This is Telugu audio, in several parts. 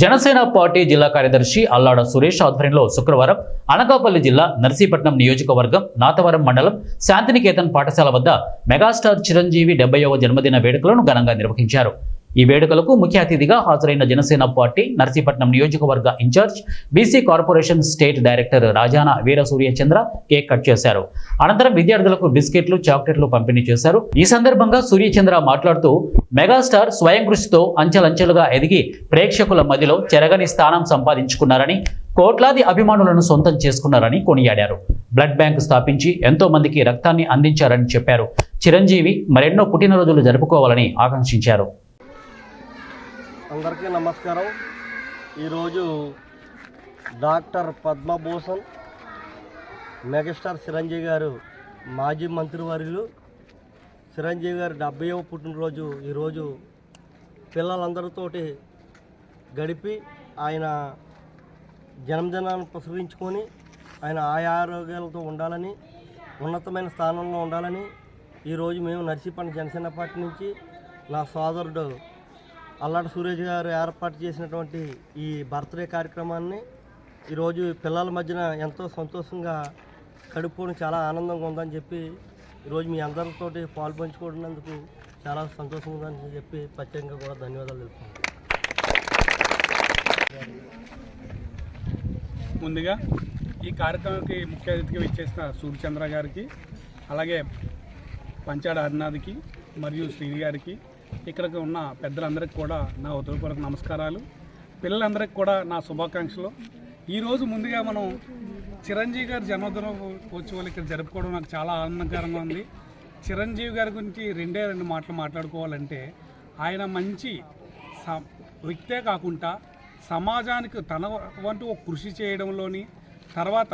జనసేన పార్టీ జిల్లా కార్యదర్శి అల్లాడ సురేష్ ఆధ్వర్యంలో శుక్రవారం అనకాపల్లి జిల్లా నర్సీపట్నం నియోజకవర్గం నాతవరం మండలం శాంతినికేతన్ పాఠశాల వద్ద మెగాస్టార్ చిరంజీవి 70వ జన్మదిన వేడుకలను ఘనంగా నిర్వహించారు. ఈ వేడుకలకు ముఖ్య అతిథిగా హాజరైన జనసేన పార్టీ నర్సీపట్నం నియోజకవర్గ incharge BC corporation state director Rajana Veerasuryachandra cake cut చేశారు. అనంతరం విద్యార్థులకు బిస్కెట్లు, చాక్లెట్లు పంపిణీ చేశారు. ఈ సందర్భంగా సూర్యచంద్ర మాట్లాడుతూ మెగాస్టార్ స్వయం కృషితో అంచెలంచెలుగా ఎదిగి ప్రేక్షకుల మధ్యలో చెరగని స్థానం సంపాదించుకున్నారని, కోట్లాది అభిమానులను సొంతం చేసుకున్నారని కొనియాడారు. బ్లడ్ బ్యాంక్ స్థాపించి ఎంతో మందికి రక్తాన్ని అందించారని చెప్పారు. చిరంజీవి మరెన్నో పుట్టినరోజులు జరుపుకోవాలని ఆకాంక్షించారు. అందరికీ నమస్కారం. ఈరోజు డాక్టర్ పద్మభూషణ్ మెగాస్టార్ చిరంజీవి గారు మాజీ మంత్రివర్యులు చిరంజీవి గారు 70వ పుట్టినరోజు ఈరోజు పిల్లలందరితోటి గడిపి ఆయన జన్మదినాన్ని పురస్కరించుకొని ఆయన ఆరోగ్యాలతో ఉండాలని, ఉన్నతమైన స్థానంలో ఉండాలని ఈరోజు మేము నర్సీపట్నం జనసేన పార్టీ నుంచి నా సోదరుడు అల్లాడ సురేష్ గారు ఏర్పాటు చేసినటువంటి ఈ బర్త్డే కార్యక్రమాన్ని ఈరోజు పిల్లల మధ్యన ఎంతో సంతోషంగా గడుపుకొని చాలా ఆనందంగా ఉందని చెప్పి ఈరోజు మీ అందరితోటి పాల్పంచుకున్నందుకు చాలా సంతోషంగా ఉందని చెప్పి ప్రత్యేకంగా కూడా ధన్యవాదాలు తెలుపుతున్నాను. ముందుగా ఈ కార్యక్రమానికి ముఖ్య అతిథిగా ఇచ్చేసిన సూర్యచంద్ర గారికి, అలాగే పంచాడ హరినాథ్కి మరియు శ్రీని గారికి, ఇక్కడికి ఉన్న పెద్దలందరికీ కూడా నా ఉదయపూర్వక నమస్కారాలు. పిల్లలందరికీ కూడా నా శుభాకాంక్షలు. ఈరోజు ముందుగా మనం చిరంజీవి గారి జన్మదిన ఉత్సవాలు ఇక్కడ జరుపుకోవడం నాకు చాలా ఆనందకరంగా ఉంది. చిరంజీవి గారి గురించి రెండు మాటలు మాట్లాడుకోవాలంటే, ఆయన మంచి వ్యక్తే కాకుండా సమాజానికి తన వంటూ ఒక కృషి చేయడంలోని, తర్వాత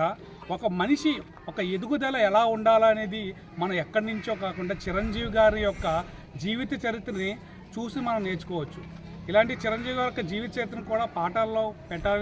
ఒక మనిషి ఒక ఎదుగుదల ఎలా ఉండాలనేది మనం ఎక్కడి నుంచో కాకుండా చిరంజీవి గారి యొక్క జీవిత చరిత్రని చూసి మనం నేర్చుకోవచ్చు. ఇలాంటి చిరంజీవి గారి యొక్క జీవిత చరిత్రను కూడా పాఠాల్లో పెట్టాలని